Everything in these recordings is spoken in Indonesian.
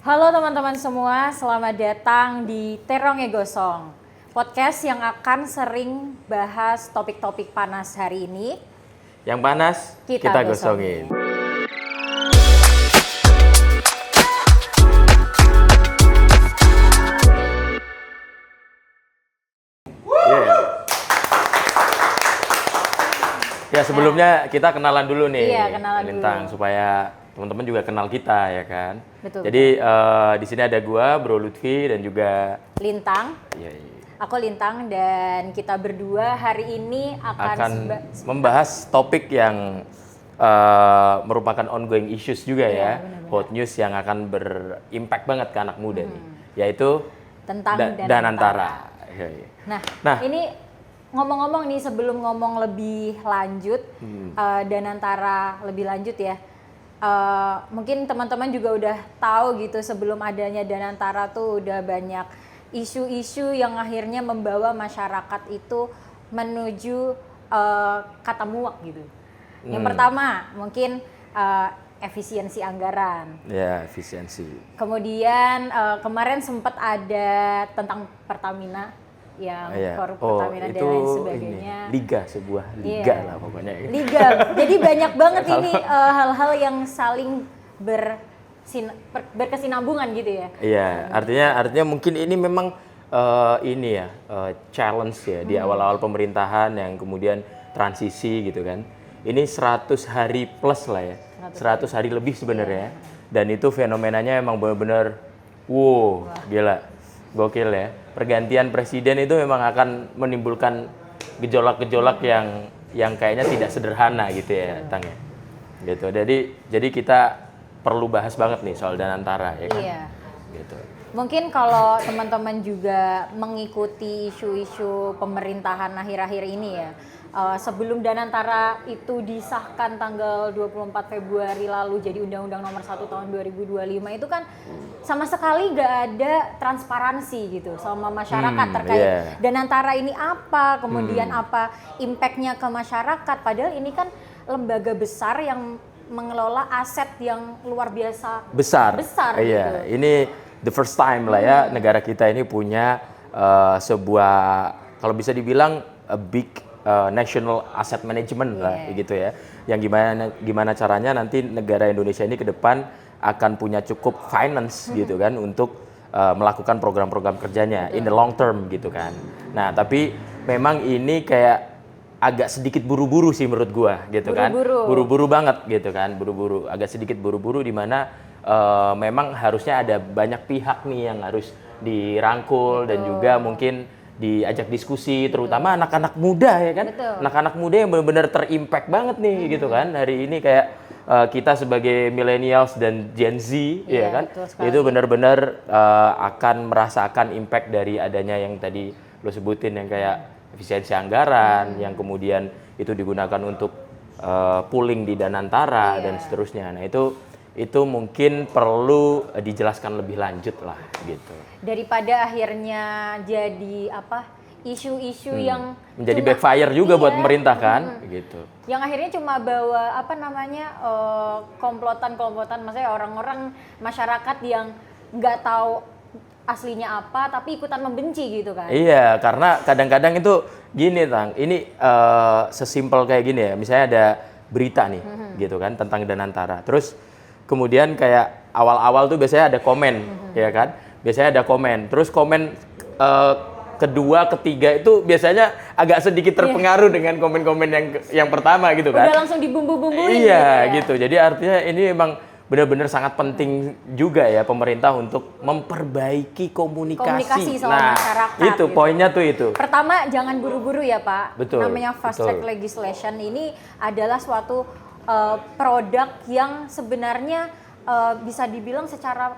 Halo teman-teman semua, selamat datang di Terong Gosong, podcast yang akan sering bahas topik-topik panas hari ini. Yang panas, kita gosongin. Ya sebelumnya kita kenalan dulu nih, Iya, kenalan Lintang, dulu. supaya teman-teman juga kenal kita ya kan. Betul. Jadi di sini ada gua, Bro Lutfi dan juga Lintang, ya, aku Lintang dan kita berdua hari ini akan membahas topik yang merupakan ongoing issues juga Iya, ya, benar-benar. hot news yang akan berimpact banget ke anak muda nih, yaitu tentang Danantara. Iya, iya. Nah, ini ngomong-ngomong nih sebelum ngomong lebih lanjut, Danantara lebih lanjut ya. Mungkin teman-teman juga udah tahu gitu sebelum adanya Danantara tuh udah banyak isu-isu yang akhirnya membawa masyarakat itu menuju kata muak gitu. Yang pertama mungkin efisiensi anggaran. Ya, efisiensi. Kemudian kemarin sempat ada tentang Pertamina yang korup Pertamina dan lain sebagainya. Sebuah liga lah pokoknya. Liga. Jadi banyak banget ini hal-hal yang saling berkesinambungan gitu ya. Iya, artinya mungkin ini memang challenge ya di awal-awal pemerintahan yang kemudian transisi gitu kan. Ini 100 hari plus lah ya. 100 hari lebih sebenarnya. Dan itu fenomenanya emang benar-benar wow, gila. Gokil ya. Pergantian presiden itu memang akan menimbulkan gejolak-gejolak yang kayaknya tidak sederhana gitu ya, Tang ya. Gitu. Jadi kita perlu bahas banget nih soal Danantara ya kan. Iya. Gitu. Mungkin kalau teman-teman juga mengikuti isu-isu pemerintahan akhir-akhir ini ya, sebelum Danantara itu disahkan tanggal 24 Februari lalu jadi Undang-Undang Nomor 1 Tahun 2025 itu kan sama sekali gak ada transparansi gitu sama masyarakat terkait Danantara ini apa, kemudian apa impact-nya ke masyarakat, padahal ini kan lembaga besar yang mengelola aset yang luar biasa besar iya, gitu. ini the first time lah ya negara kita ini punya sebuah, kalau bisa dibilang a big national asset management lah gitu ya, yang gimana caranya nanti negara Indonesia ini ke depan akan punya cukup finance gitu kan untuk melakukan program-program kerjanya in the long term gitu kan. Nah tapi memang ini kayak agak sedikit buru-buru sih menurut gua gitu kan, buru-buru banget gitu kan, agak sedikit buru-buru di mana memang harusnya ada banyak pihak nih yang harus dirangkul dan juga mungkin diajak diskusi, terutama anak-anak muda ya kan, anak-anak muda yang benar-benar terimpact banget nih gitu kan hari ini, kayak kita sebagai millennials dan Gen Z ya kan, itu benar-benar akan merasakan impact dari adanya yang tadi lo sebutin yang kayak efisiensi anggaran yang kemudian itu digunakan untuk pooling di Danantara dan seterusnya. Nah itu mungkin perlu dijelaskan lebih lanjut lah gitu. Daripada akhirnya jadi isu-isu yang menjadi backfire juga buat pemerintah kan gitu. Yang akhirnya cuma bawa komplotan-komplotan, maksudnya orang-orang masyarakat yang nggak tahu aslinya apa tapi ikutan membenci gitu kan. Iya, karena kadang-kadang itu gini Tang, ini sesimpel kayak gini ya, misalnya ada berita nih gitu kan tentang Danantara, terus kemudian kayak awal-awal tuh biasanya ada komen ya kan, biasanya ada komen, terus komen kedua, ketiga itu biasanya agak sedikit terpengaruh dengan komen-komen yang pertama gitu kan. Udah langsung dibumbu-bumbuin iya gitu, jadi artinya ini memang benar-benar sangat penting juga ya pemerintah untuk memperbaiki komunikasi sama masyarakat. Itu gitu. Poinnya tuh itu. Pertama, jangan buru-buru ya Pak. Betul. Namanya fast track legislation ini adalah suatu produk yang sebenarnya bisa dibilang secara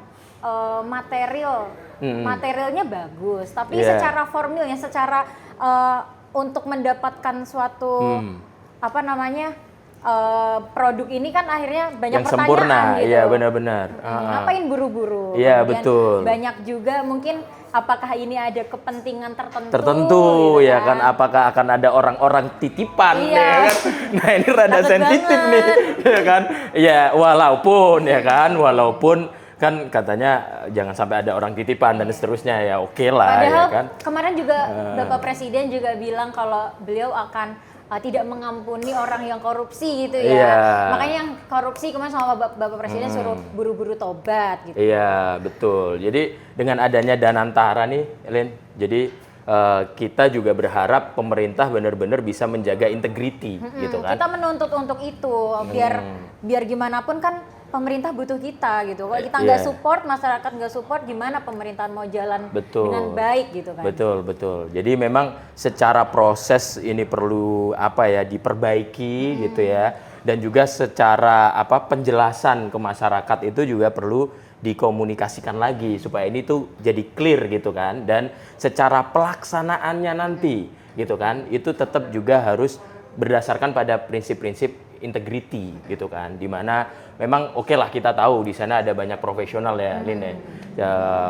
materialnya bagus, tapi secara formilnya, secara untuk mendapatkan suatu produk ini kan akhirnya banyak yang pertanyaan sempurna, gitu. Iya benar-benar. Ngapain buru-buru? Iya betul. Banyak juga mungkin apakah ini ada kepentingan tertentu gitu ya kan? Apakah akan ada orang-orang titipan ya kan? Nah ini rada sensitif nih ya kan? Ya walaupun kan katanya jangan sampai ada orang titipan dan seterusnya ya oke lah Padahal ya kan. kemarin juga Bapak Presiden juga bilang kalau beliau akan tidak mengampuni orang yang korupsi gitu ya. Iya. Makanya yang korupsi kemarin sama Bapak Presiden suruh buru-buru tobat gitu. Iya, betul. Jadi dengan adanya Danantara nih, Lin, jadi kita juga berharap pemerintah benar-benar bisa menjaga integriti gitu kan. Kita menuntut untuk itu biar gimana pun kan pemerintah butuh kita gitu. Kalau kita nggak support, masyarakat nggak support, gimana pemerintahan mau jalan dengan baik gitu kan. Betul, betul. Jadi memang secara proses ini perlu diperbaiki gitu ya. Dan juga secara penjelasan ke masyarakat itu juga perlu dikomunikasikan lagi supaya ini tuh jadi clear gitu kan, dan secara pelaksanaannya nanti gitu kan itu tetap juga harus berdasarkan pada prinsip-prinsip integrity gitu kan, dimana memang oke lah kita tahu di sana ada banyak profesional ya Lin ya,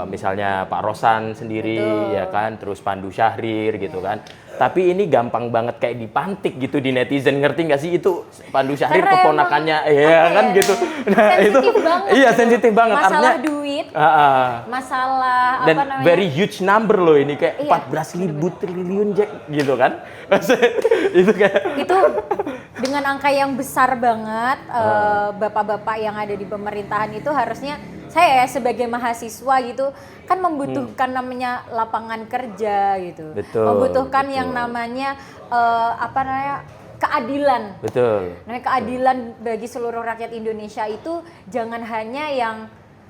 misalnya Pak Rosan sendiri ya kan, terus Pandu Syahrir gitu kan. Tapi ini gampang banget kayak dipantik gitu di netizen, ngerti nggak sih itu Pandu Syahrir keponakannya ya kan gitu. Nah itu banget, iya sensitif banget. Masalah artinya duit, masalah dan apa namanya? very huge number loh ini kayak 14.000 triliun Jack gitu kan. Itu kayak itu dengan angka yang besar banget. Bapak-bapak yang ada di pemerintahan itu harusnya saya sebagai mahasiswa gitu kan membutuhkan namanya lapangan kerja gitu. Betul, Membutuhkan betul. yang namanya keadilan. betul. Nah, keadilan bagi seluruh rakyat Indonesia itu jangan hanya yang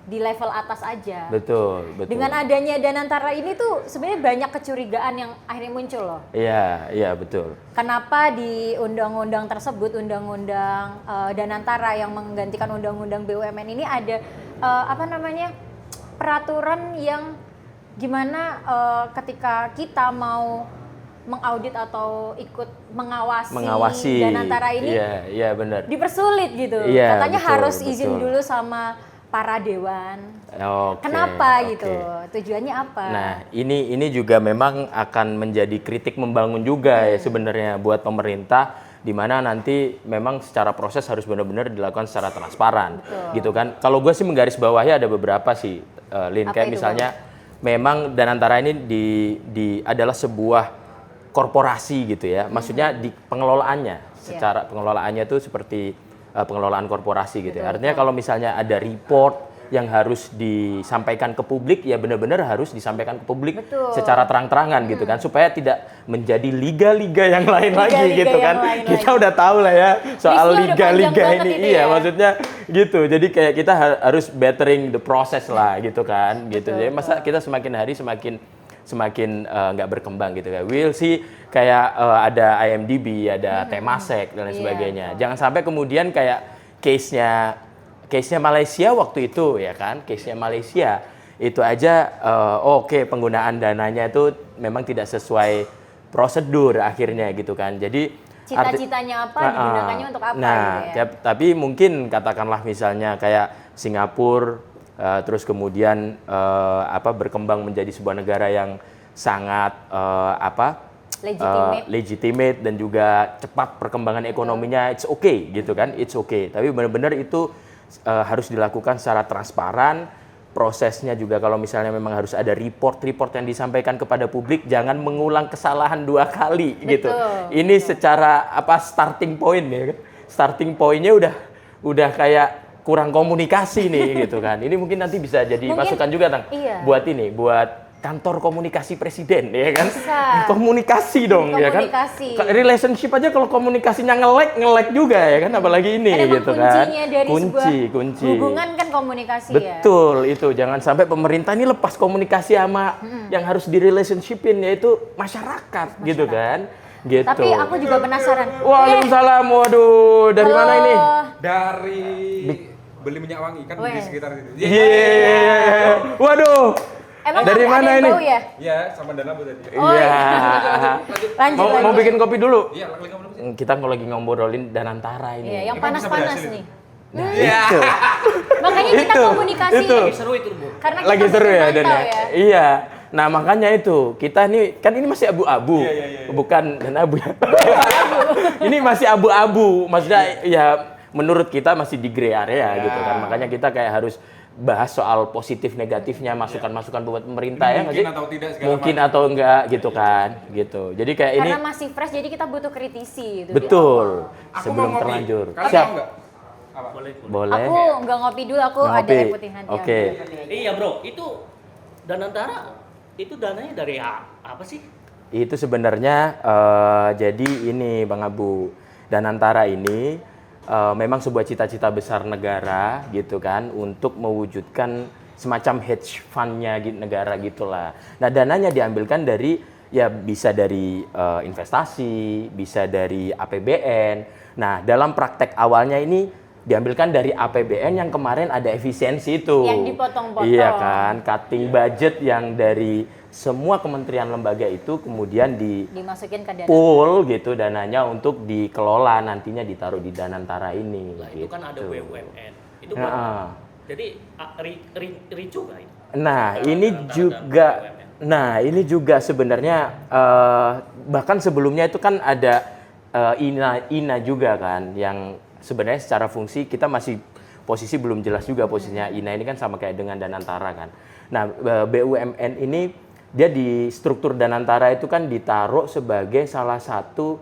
di level atas aja. Betul. Dengan adanya Danantara ini tuh sebenarnya banyak kecurigaan yang akhirnya muncul loh. Iya, betul. Kenapa di undang-undang tersebut, undang-undang Danantara yang menggantikan undang-undang BUMN ini ada peraturan yang gimana ketika kita mau mengaudit atau ikut mengawasi Danantara ini iya benar. dipersulit gitu. Iya, Katanya betul, harus izin betul. dulu sama para dewan. Oke, Kenapa oke. gitu? Tujuannya apa? Nah, ini juga memang akan menjadi kritik membangun juga ya sebenarnya buat pemerintah, di mana nanti memang secara proses harus benar-benar dilakukan secara transparan. Gitu kan. Kalau gue sih menggarisbawahi ada beberapa sih, Lin, Apa kayak itu, misalnya memang Danantara ini adalah sebuah korporasi gitu ya. Maksudnya di pengelolaannya, secara pengelolaannya itu seperti pengelolaan korporasi gitu ya. Artinya kalau misalnya ada report yang harus disampaikan ke publik, ya benar-benar harus disampaikan ke publik secara terang-terangan gitu kan, supaya tidak menjadi liga-liga yang lain lagi gitu kan. Kita udah tahu lah ya soal liga-liga ini, iya maksudnya gitu. Jadi kayak kita harus bettering the process lah gitu kan, gitu. Jadi masa kita semakin hari semakin nggak berkembang gitu kan. We'll see kayak ada IMDb, ada Temasek dan lain sebagainya. Jangan sampai kemudian kayak case-nya Malaysia waktu itu ya kan, case-nya Malaysia itu aja oke, penggunaan dananya itu memang tidak sesuai prosedur akhirnya gitu kan. Jadi cita-citanya apa, digunakannya untuk apa gitu ya. Tapi mungkin katakanlah misalnya kayak Singapura terus kemudian berkembang menjadi sebuah negara yang sangat legitimate dan juga cepat perkembangan ekonominya, it's okay gitu kan, it's okay. Tapi benar-benar itu harus dilakukan secara transparan. Prosesnya juga kalau misalnya memang harus ada report yang disampaikan kepada publik, jangan mengulang kesalahan 2 kali gitu. Ini secara starting point ya kan. Starting point-nya udah kayak kurang komunikasi nih gitu kan. Ini mungkin nanti bisa jadi masukan juga Tang. Buat kantor komunikasi presiden ya kan. Komunikasi dong ya kan. Relationship aja kalau komunikasinya nge-lag juga ya kan, apalagi ini gitu kan. Kuncinya dari kunci. Hubungan kan komunikasi. Betul, itu jangan sampai pemerintah ini lepas komunikasi sama yang harus di relationshipin, yaitu masyarakat gitu kan. Gitu. Tapi aku juga penasaran. Waalaikumsalam. Waduh, dari mana ini? Dari beli minyak wangi kan di sekitar situ. Iya. Waduh. Emang dari mana ini? Ya? Iya, sama Dana Bu tadi. Iya. Lanjut. Mau bikin kopi dulu? Iya, lakukan. Kita lagi ngobrolin Danantara ini. Iya, yang panas-panas nih. Nah, itu. Makanya kita komunikasi. Lagi seru itu, Bu. Karena kita Lagi seru ya, Dan. ya. Iya. Nah, makanya itu. Kita nih kan ini masih abu-abu. Bukan dan abu ya. Ini masih abu-abu. Maksudnya ya menurut kita masih di gray area gitu kan. Makanya kita kayak harus bahas soal positif negatifnya masukan-masukan buat pemerintah ya nggak sih? Mungkin atau tidak segala Mungkin macam. atau enggak gitu kan, gitu. Jadi kayak ini Karena masih fresh, jadi kita butuh kritisi gitu. betul Aku sebelum mau ngopi. terlanjur. Kalian Siap, mau nggak? Apa? boleh. Aku nggak ngopi dulu, aku ada Ngopi. air putih nanti. Oke. Iya bro, itu Danantara itu dananya dari apa sih? Itu sebenarnya jadi ini Bang Abu, Danantara ini memang sebuah cita-cita besar negara gitu kan untuk mewujudkan semacam hedge fund-nya negara gitulah. Nah, dananya diambilkan dari ya bisa dari investasi, bisa dari APBN. Nah, dalam praktek awalnya ini diambilkan dari APBN yang kemarin ada efisiensi itu. Yang dipotong-potong. Iya kan, cutting budget yang dari semua kementerian lembaga itu kemudian Dimasukin ke dana. pool gitu dananya untuk dikelola nantinya ditaruh di Danantara ini. Nah, itu gitu. kan ada BUMN. Itu Nah, buat, jadi ricu nggak itu? Nah, Antara ini Danantara juga dan BUMN. nah, ini juga sebenarnya bahkan sebelumnya itu kan ada INA juga kan yang sebenarnya secara fungsi kita masih posisi belum jelas juga posisinya. INA ini kan sama kayak dengan Danantara kan. Nah, BUMN ini dia di struktur Danantara itu kan ditaruh sebagai salah satu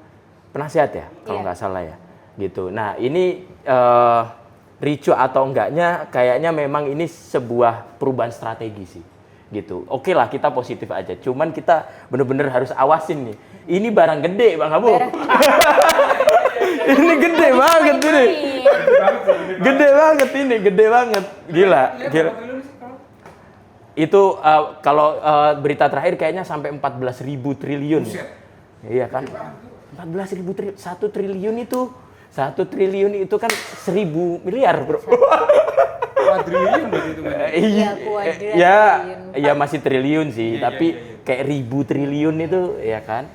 penasihat ya, kalau nggak salah ya, gitu. Nah, ini ricu atau enggaknya, kayaknya memang ini sebuah perubahan strategi sih, gitu. Oke lah, kita positif aja. Cuman kita bener-bener harus awasin nih. Ini barang gede, Bang Abu. Ini gede banget ini. Gede banget ini, gede banget. Gila, gila. Itu kalau berita terakhir kayaknya sampai 14.000 triliun. Iya kan? 14.000 triliun, 1 triliun itu 1 triliun itu kan 1.000 miliar, Bro. Kuadriliun berarti itu kan. Iya, kuadrat Ya, triliun. ya masih triliun sih, tapi kayak 1.000 triliun itu ya kan.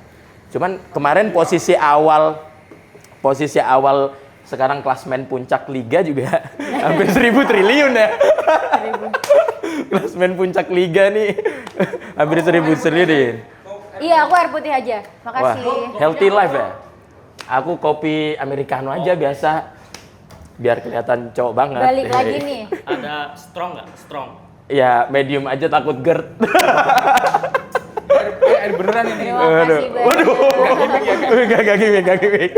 Cuman kemarin posisi awal sekarang klasmen puncak liga juga hampir 1.000 triliun ya. Klasmen puncak liga nih hampir 1.000 triliun. Iya, aku air putih aja. Wah, Makasih. healthy life ya. Aku kopi americano aja biasa biar kelihatan cowok banget. Balik lagi nih. Ada strong nggak? Strong. Ya, medium aja takut GERD. Air beneran ini. Terima kasih banyak. Gak gimmick.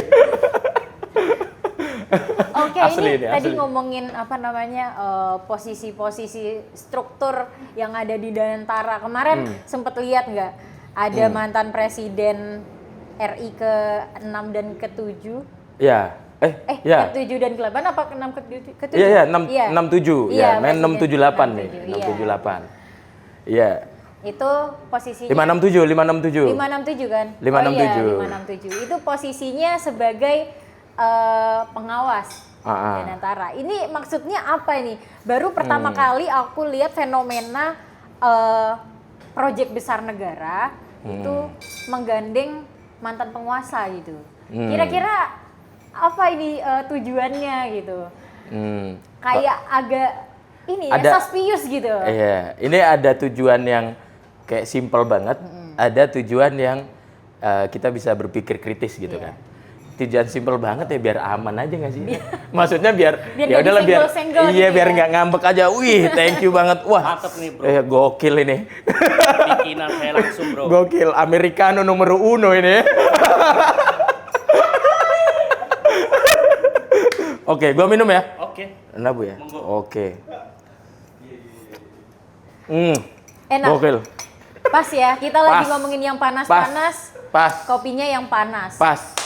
Oke, Asli ini ini, tadi asli. ngomongin apa namanya posisi-posisi struktur yang ada di Danantara. Kemarin sempet lihat nggak? Ada mantan presiden RI ke-6 dan ke-7. Ya, ya. ke-7 dan ke-8 apa ke-6 ke-7? Iya, iya, 67. Iya, Ya, main presiden 678 nih, 67, iya. 678. Iya. Itu posisinya 567, 567. 567 kan? 567. Oh iya, 567. Itu posisinya sebagai pengawas Danantara. Ini maksudnya apa ini? Baru pertama kali aku lihat fenomena proyek besar negara itu menggandeng mantan penguasa gitu. Kira-kira apa ini tujuannya gitu? Kayak agak ini ya, Ada- suspicious gitu. Iya, ini ada tujuan yang kayak simple banget, ada tujuan yang kita bisa berpikir kritis gitu kan. Tujuan simple banget ya biar aman aja nggak sih? Maksudnya biar Biar ya nggak udahlah biar disenggol-senggol iya gitu biar ya. nggak ngambek aja. Wih, thank you banget. Wah, Mantep nih, bro. gokil ini. Bikinan saya langsung bro. Gokil, Americano nomor uno ini. Oke, gua minum ya. Oke. Nabu ya? Monggo. Oke. Enak. Gokil. Pas ya, kita lagi Pas. ngomongin yang panas-panas, Pas. kopinya yang panas. Pas.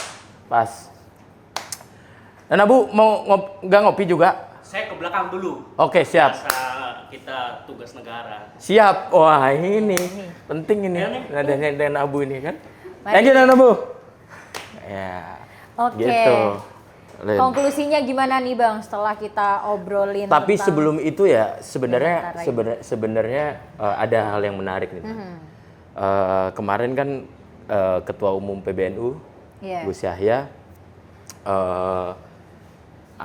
Dan Abu mau nggak ngopi juga? Saya ke belakang dulu. Oke, siap. Biasa kita tugas negara. Siap. Wah, ini penting ini. Ya, nih. Nadanya Dan Abu ini kan. Mari. Thank you Dan Abu. Ya. Oke. Gitu. Len. Konklusinya gimana nih Bang setelah kita obrolin Tapi tentang sebelum itu ya Danantara sebenarnya ada hal yang menarik nih. Kemarin kan Ketua Umum PBNU Iya. Gus Yahya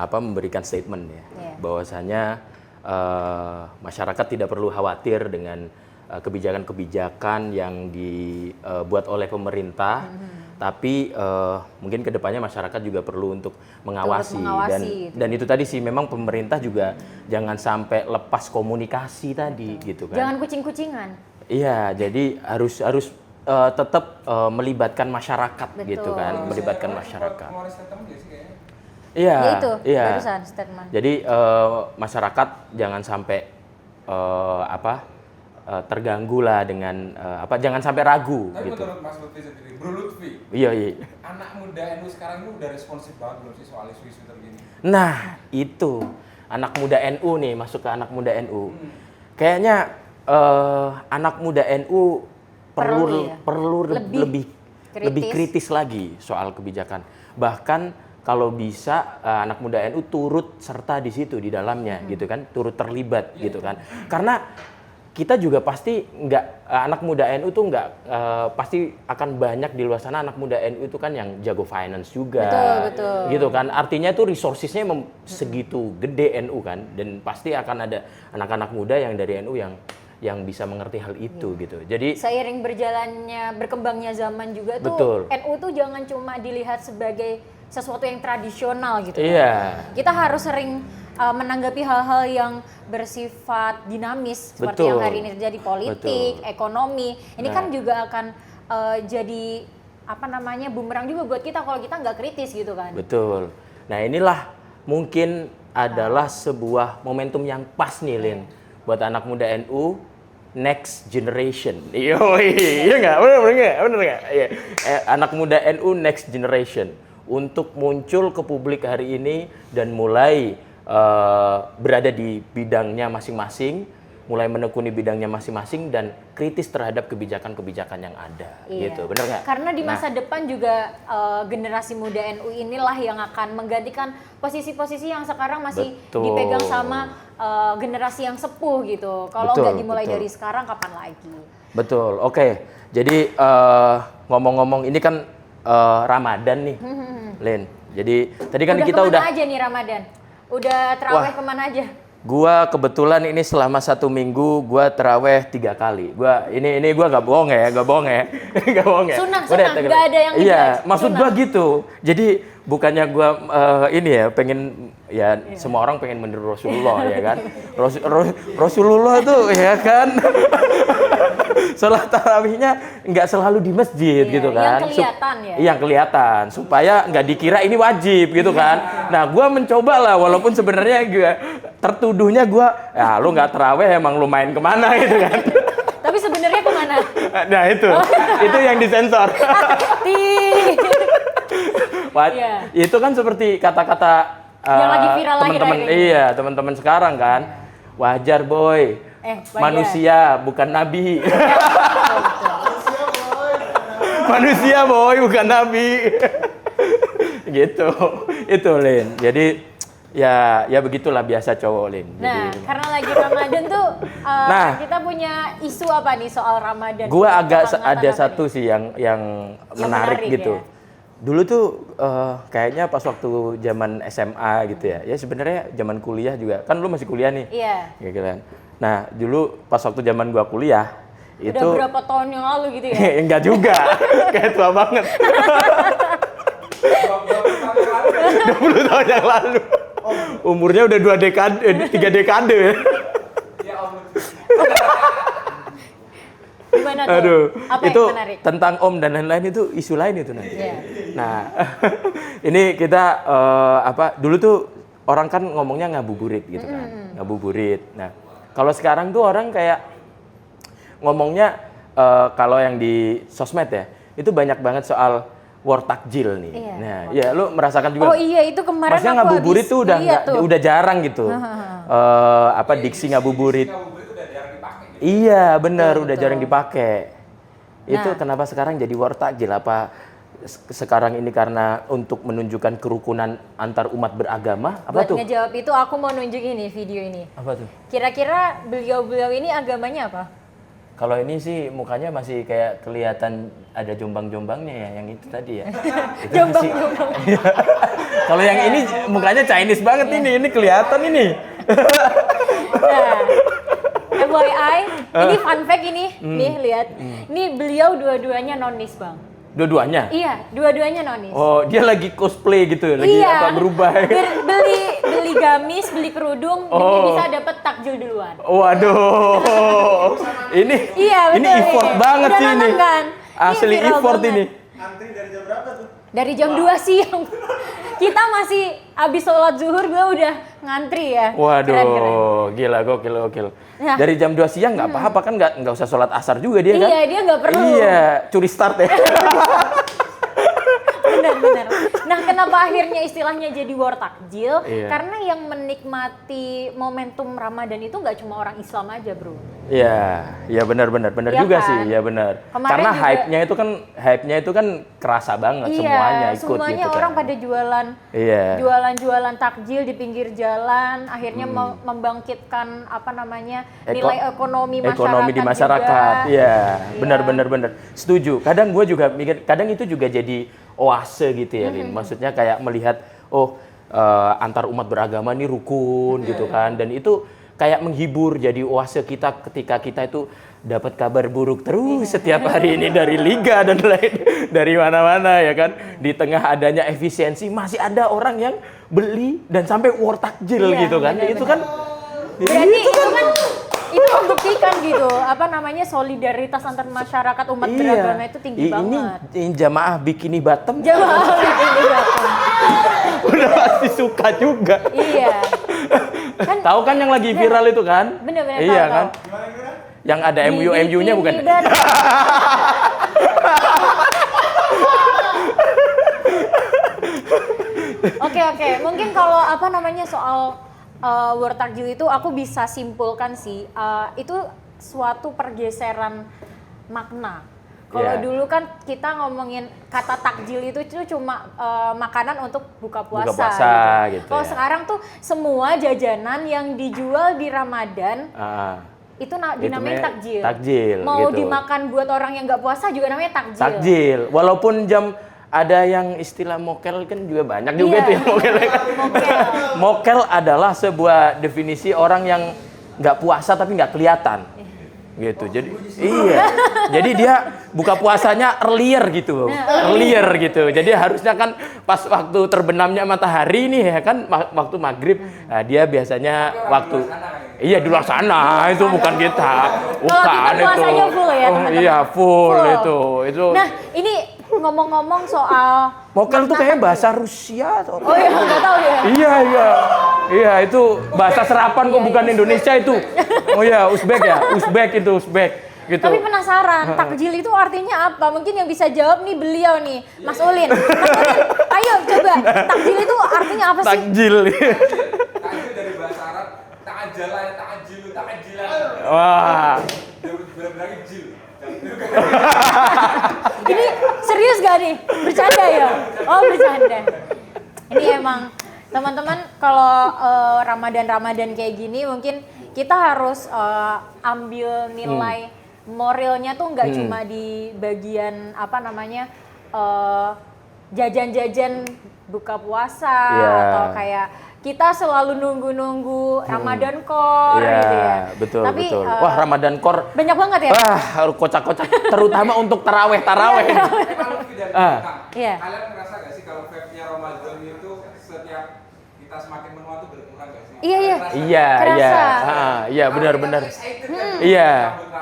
memberikan statement ya Iya. bahwasanya masyarakat tidak perlu khawatir dengan kebijakan-kebijakan yang dibuat oleh pemerintah, tapi mungkin kedepannya masyarakat juga perlu untuk mengawasi, gitu. dan itu tadi sih memang pemerintah juga jangan sampai lepas komunikasi tadi gitu kan. Jangan kucing-kucingan. Iya, jadi harus tetap melibatkan masyarakat gitu kan, melibatkan masyarakat. Ngeluarin statement nggak sih kayaknya? Iya, Ya itu, iya. barusan statement. Jadi masyarakat jangan sampai terganggu lah dengan jangan sampai ragu Tapi gitu. menurut Mas Lutfi sendiri, Bro Lutfi, Iya, iya. anak muda NU sekarang ini udah responsif banget belum sih soal isu-isu terkini? Nah, itu anak muda NU nih, masuk ke anak muda NU. Kayaknya anak muda NU perlu lebih kritis lagi soal kebijakan. Bahkan kalau bisa anak muda NU turut serta di situ di dalamnya gitu kan, turut terlibat gitu kan. Karena kita juga pasti anak muda NU tuh pasti akan banyak di luar sana anak muda NU itu kan yang jago finance juga. Betul. Gitu kan. Artinya tuh resourcesnya segitu gede NU kan, dan pasti akan ada anak-anak muda yang dari NU yang bisa mengerti hal itu gitu. Jadi Seiring berkembangnya zaman juga tuh, Betul. NU tuh jangan cuma dilihat sebagai sesuatu yang tradisional gitu. Iya. Kita harus sering menanggapi hal-hal yang bersifat dinamis seperti yang Betul. hari ini terjadi, politik, Betul. ekonomi. Ini Nah. kan juga akan jadi bumerang juga buat kita kalau kita nggak kritis gitu kan. Betul. Nah, inilah mungkin adalah sebuah momentum yang pas nih, Lin, buat anak muda NU next generation. Iya nggak? Bener nggak? Iya. Anak muda NU next generation untuk muncul ke publik hari ini dan mulai berada di bidangnya masing-masing, mulai menekuni bidangnya masing-masing dan kritis terhadap kebijakan-kebijakan yang ada. Iya. Gitu, bener nggak? Karena di masa depan juga generasi muda NU inilah yang akan menggantikan posisi-posisi yang sekarang masih Betul. dipegang sama generasi yang sepuh gitu. Kalau Betul, nggak dimulai betul. dari sekarang, kapan lagi? Betul, oke. Jadi ngomong-ngomong ini kan Ramadan nih, Len. Jadi tadi kan kita kemana udah. aja nih Ramadan? Udah terawih Wah. kemana aja? Gua kebetulan ini selama 1 minggu gua terawih 3 kali. Ini gua nggak bohong ya, nggak bohong ya. Sunnah, Gua nggak ada yang Iya, ngejudge. maksud Sunnah. gua gitu. Jadi bukannya gua pengen semua orang pengen meniru Rasulullah ya kan. Rasulullah tuh ya kan. Sholat tarawihnya nggak selalu di masjid Iya, gitu yang kan. kelihatan ya. Yang kelihatan supaya nggak dikira ini wajib gitu kan. Nah, gua mencoba lah walaupun sebenarnya tertuduhnya ya lu nggak terawih emang lu main kemana gitu kan. Tapi sebenarnya kemana? Nah itu yang disensor. Iya. Itu kan seperti kata-kata Yang lagi viral teman-teman akhir-akhir ini. iya teman-teman sekarang kan. Wajar boy, Wajar. manusia bukan nabi. Manusia boy bukan nabi. Gitu, itu Lin. Jadi ya begitulah biasa cowok Lin. Nah, Jadi, karena lagi Ramadan tuh, Nah. kita punya isu apa nih soal Ramadan? gua agak Kehangatan ada apa satu nih? sih yang menarik gitu. ya? Dulu tuh kayaknya pas waktu zaman SMA gitu ya. Ya sebenarnya zaman kuliah juga. Kan lu masih kuliah nih. Iya. Gitu kan. Nah, dulu pas waktu zaman gua kuliah itu Udah berapa tahun yang lalu gitu ya? enggak juga. Kayak tua banget. 20 tahun yang lalu. Umurnya udah 3 dekade. Ya Allah. Gimana tuh? Aduh, Apa itu yang menarik? tentang Om dan lain-lain itu isu lain itu nanti. Iya. Nah, ini kita dulu tuh orang kan ngomongnya ngabuburit gitu kan, ngabuburit. Nah, kalau sekarang tuh orang kayak ngomongnya kalau yang di sosmed ya, itu banyak banget soal war takjil nih. Iya. Nah, ya lu merasakan juga. Oh iya, itu kemarin Maksudnya aku ngabuburit habis tuh udah lihat tuh. udah jarang gitu. Diksi ngabuburit. Ngabuburit udah jarang dipakai gitu. Iya, bener, Betul, udah betul. jarang dipakai. Itu Nah. kenapa sekarang jadi war takjil? Apa sekarang ini karena untuk menunjukkan kerukunan antar umat beragama? Apa Buat tuh? ngejawab itu aku mau nunjuk ini video ini. Apa tuh? Kira-kira beliau-beliau ini agamanya apa? Kalau ini sih mukanya masih kayak kelihatan ada jombang-jombangnya ya, yang itu tadi ya. Itu masih- Kalau yang ini mukanya Chinese banget ini kelihatan ini. Nah, FYI, ini fun fact ini, nih lihat. Ini beliau dua-duanya nonis, Bang. Dua-duanya? Iya, dua-duanya nonis. Oh, dia lagi cosplay gitu, lagi Iya, apa berubah. beli gamis, beli kerudung, demi bisa dapat takjil duluan. Waduh, ini Iya, ini betul, effort iya. banget Udah sih ini. nonton kan? Asli Ini viral effort banget. ini. Antri dari jam berapa tuh? Dari jam 2 siang. Kita masih abis sholat zuhur, gue udah ngantri ya. Waduh, Keren-keren. gila, gokil. Ya. Dari jam 2 siang nggak apa-apa kan, nggak usah sholat asar juga dia kan? Iya, dia nggak perlu. Iya, curi start ya. Benar. Nah, kenapa akhirnya istilahnya jadi war takjil? Iya. Karena yang menikmati momentum Ramadan itu nggak cuma orang Islam aja, bro. Iya benar Iya juga kan? sih, iya benar. Kemarin Karena juga- hype-nya itu kan kerasa banget, semuanya ikut semuanya gitu kan. orang pada jualan, Iya. jualan takjil di pinggir jalan, akhirnya membangkitkan apa namanya nilai ekonomi di masyarakat. juga. Iya, benar. Setuju. Kadang gue juga mikir, kadang itu juga jadi oase gitu ya, Lin. Maksudnya kayak melihat, antar umat beragama nih rukun gitu kan, dan itu kayak menghibur, jadi oase kita ketika kita itu dapat kabar buruk terus setiap hari ini dari liga dan lain dari mana-mana ya kan. Di tengah adanya efisiensi masih ada orang yang beli dan sampai war takjil Iya, gitu kan. benar-benar. Itu kan Berarti itu membuktikan gitu, apa namanya solidaritas antar masyarakat umat beragama itu tinggi banget. Ini jamaah bikini bottom Jamaah ini datang. udah pasti suka juga. Iya. Kan Tahu kan yang lagi viral itu kan? bener-bener Iya tahu. kan? Yang ada MU-nya bukan? Oke. Mungkin kalau apa namanya soal war takjil itu aku bisa simpulkan sih, itu suatu pergeseran makna. Kalau Iya. dulu kan kita ngomongin kata takjil itu cuma makanan untuk buka puasa. Gitu Kalau ya. sekarang tuh semua jajanan yang dijual di Ramadan itu dinamain namanya takjil. takjil, Mau gitu. dimakan buat orang yang nggak puasa juga namanya takjil. Takjil. Walaupun jam ada yang istilah mokel kan juga banyak juga Iya. tuh yang mokel. Mokel. Mokel adalah sebuah definisi orang yang nggak puasa tapi nggak kelihatan. Gitu. Jadi dia buka puasanya earlier gitu. Earlier gitu. Jadi harusnya kan pas waktu terbenamnya matahari nih ya kan, waktu maghrib. Nah, dia biasanya waktu iya di luar sana, itu bukan kita. Bukan kita puasanya full ya, teman-teman. Iya, full. Full. Itu. Nah, ini ngomong-ngomong soal Mokel tuh kayaknya bahasa Rusia atau oh iya, nggak tahu ya. Iya, itu bahasa serapan kok, bukan Indonesia itu. Oh iya, Uzbek itu Uzbek gitu. Tapi penasaran, takjil itu artinya apa? Mungkin yang bisa jawab nih beliau nih, Mas Ulin. Ayo coba, takjil itu artinya apa sih? Takjil. Takjil dari bahasa Arab, ta'ajilan. Wah. Benar-benar jil. Ini serius gak nih? Bercanda ya? Oh bercanda. Ini emang teman-teman kalau Ramadan kayak gini mungkin kita harus ambil nilai moralnya tuh nggak cuma di bagian apa namanya jajan-jajan buka puasa atau kayak kita selalu nunggu Ramadan Core gitu ya. Betul. Tapi Wah, Ramadan Core. banyak banget ya. Wah, kocak-kocak. Terutama untuk taraweh. Kalau lebih dari belakang, Iya. kalian ngerasa gak sih kalau vibe-nya Ramadan itu setiap kita semakin menua tuh berkurang gak sih? Iya. Iya. Kerasa. Iya, benar-benar. Excited kan? Iya.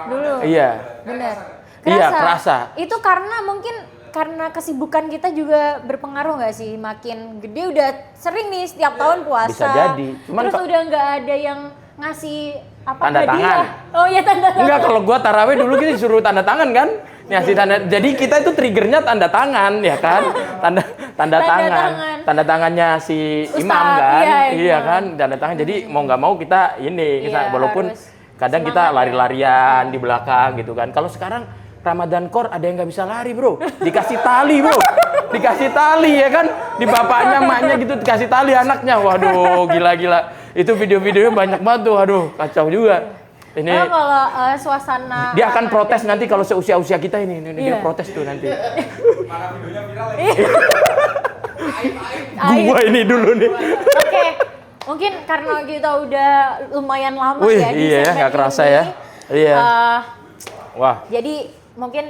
Dulu. Iya. Bener. Iya, kerasa. Itu karena mungkin karena kesibukan kita juga berpengaruh nggak sih? Makin gede udah sering nih setiap tahun puasa. Bisa jadi. Cuman terus udah nggak ada yang ngasih apa Tanda hadiah. tangan. Oh iya tanda tangan. Enggak, kalau gua taraweh dulu kita disuruh tanda tangan kan? Ngasih tanda. Jadi kita itu triggernya tanda tangan ya kan? Tanda tangan. Tanda tangannya si Ustaz, imam kan? iya, Iya imam. kan? Tanda tangan. Jadi mau nggak mau kita ini, Iya, walaupun harus kadang kita semangat ya. lari-larian di belakang gitu kan. Kalau sekarang Ramadan Core ada yang nggak bisa lari bro, dikasih tali bro, dikasih tali ya kan, di bapaknya, emaknya gitu dikasih tali anaknya, waduh gila-gila, itu video-videonya banyak banget tuh, aduh kacau juga. Ini kalau suasana dia akan protes nanti kalau seusia-usia kita ini dia Iya. protes tuh nanti. Mana videonya viral Aib. Gua ini dulu nih. Oke, Mungkin karena kita udah lumayan lama Wih, ya di iya ya, segmen nggak kerasa ini. ya. Iya. Wah, Jadi mungkin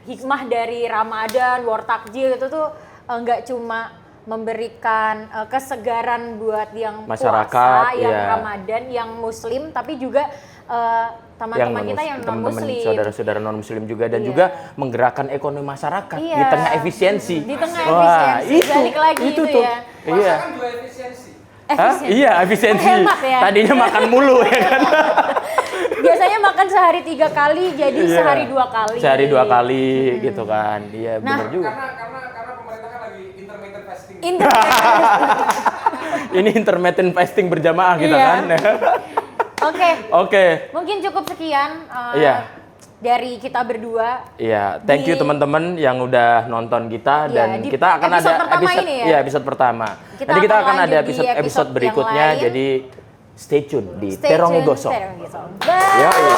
hikmah dari Ramadan, War Takjil itu tuh nggak cuma memberikan kesegaran buat yang Masyarakat, puasa, yang iya. Ramadan, yang Muslim, tapi juga teman-teman kita yang non teman-teman Muslim. saudara-saudara non Muslim juga dan Iya. juga menggerakkan ekonomi masyarakat Iya. di tengah efisiensi. Di tengah Wah, efisiensi, balik lagi itu tuh. ya. Puasa Iya. kan juga efisiensi. Hah? Iya, efisiensi. Hemat ya. Tadinya makan mulu ya kan. Biasanya makan sehari 3 kali, jadi Iya. sehari 2 kali. Sehari 2 kali gitu kan. Iya, Nah, benar juga. Karena pemerintah kan lagi intermittent fasting. Ini intermittent fasting berjamaah kita Iya. kan. Oke, Oke. mungkin cukup sekian Iya. dari kita berdua. Iya, thank you Di- teman-teman yang udah nonton kita Iya, dan di kita akan ada episode pertama episode ini ya? iya, episode pertama. Kita Nanti kita akan akan ada lanjut di episode episode yang berikutnya lain. jadi stay tune di Stay Terong tune, Gosong. Terong Gosong. Bye. Ya, iya.